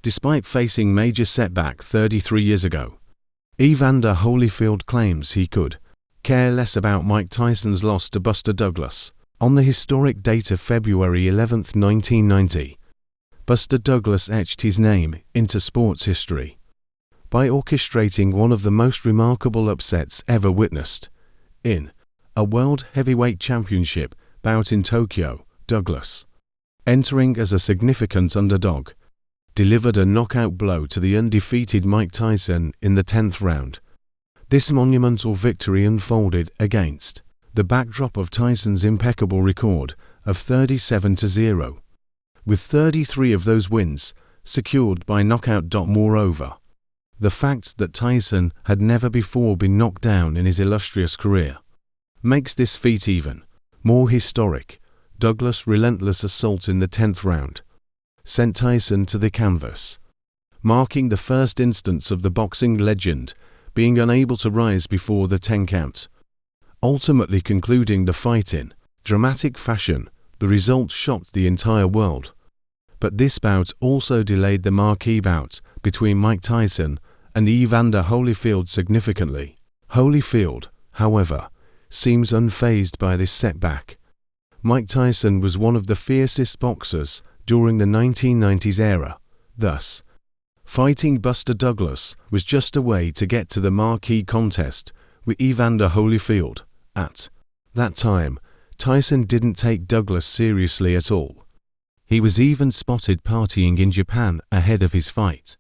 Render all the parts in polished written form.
despite facing major setback 33 years ago. Evander Holyfield claims he could care less about Mike Tyson's loss to Buster Douglas. On the historic date of February 11, 1990, Buster Douglas etched his name into sports history by orchestrating one of the most remarkable upsets ever witnessed. In a World Heavyweight Championship bout in Tokyo, Douglas, entering as a significant underdog, delivered a knockout blow to the undefeated Mike Tyson in the 10th round. This monumental victory unfolded against the backdrop of Tyson's impeccable record of 37-0, with 33 of those wins secured by knockout. Moreover, the fact that Tyson had never before been knocked down in his illustrious career makes this feat even more historic. Douglas' relentless assault in the 10th round sent Tyson to the canvas, marking the first instance of the boxing legend being unable to rise before the 10 count, ultimately concluding the fight in dramatic fashion. The result shocked the entire world, but this bout also delayed the marquee bout between Mike Tyson and Evander Holyfield significantly. Holyfield, however, seems unfazed by this setback. Mike Tyson was one of the fiercest boxers during the 1990s era. Thus, fighting Buster Douglas was just a way to get to the marquee contest with Evander Holyfield. At that time, Tyson didn't take Douglas seriously at all. He was even spotted partying in Japan ahead of his fight.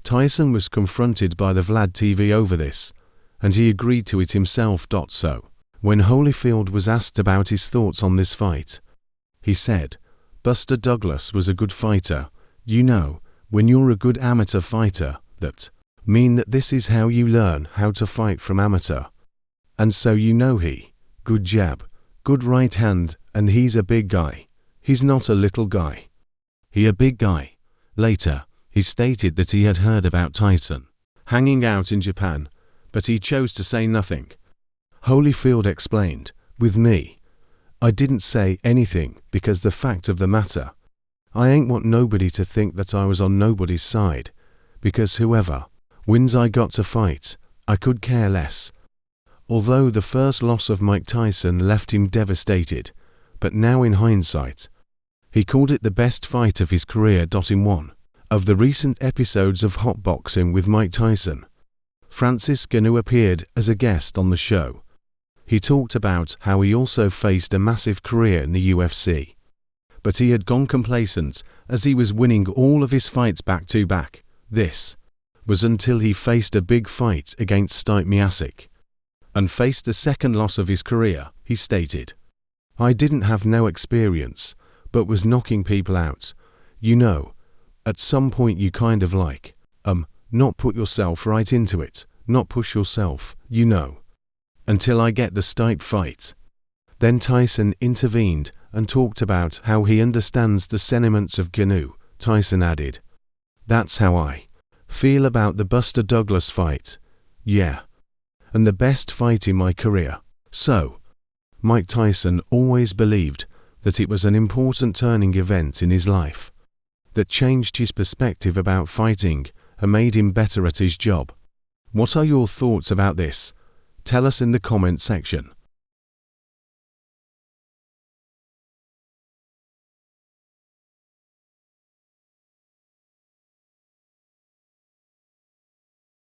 Tyson was confronted by the Vlad TV over this, and he agreed to it himself. So, when Holyfield was asked about his thoughts on this fight, he said, "Buster Douglas was a good fighter. You know, when you're a good amateur fighter, that mean that this is how you learn how to fight from amateur. And so you know good jab, good right hand, and he's a big guy. He's not a little guy. He a big guy." Later, he stated that he had heard about Tyson hanging out in Japan, but he chose to say nothing. Holyfield explained, "With me, I didn't say anything because the fact of the matter, I ain't want nobody to think that I was on nobody's side, because whoever wins I got to fight, I could care less." Although the first loss of Mike Tyson left him devastated, but now in hindsight, he called it the best fight of his career. In one of the recent episodes of Hot Boxing with Mike Tyson, Francis Ngannou appeared as a guest on the show. He talked about how he also faced a massive career in the UFC, but he had gone complacent as he was winning all of his fights back-to-back. This was until he faced a big fight against Stipe Miocic and faced the second loss of his career. He stated, "I didn't have no experience, but was knocking people out. You know, at some point you kind of like, not put yourself right into it, not push yourself, you know, until I get the Stipe fight." Then Tyson intervened and talked about how he understands the sentiments of Ngannou. Tyson added, "That's how I feel about the Buster Douglas fight. Yeah. And the best fight in my career." So, Mike Tyson always believed that it was an important turning event in his life that changed his perspective about fighting and made him better at his job. What are your thoughts about this? Tell us in the comment section.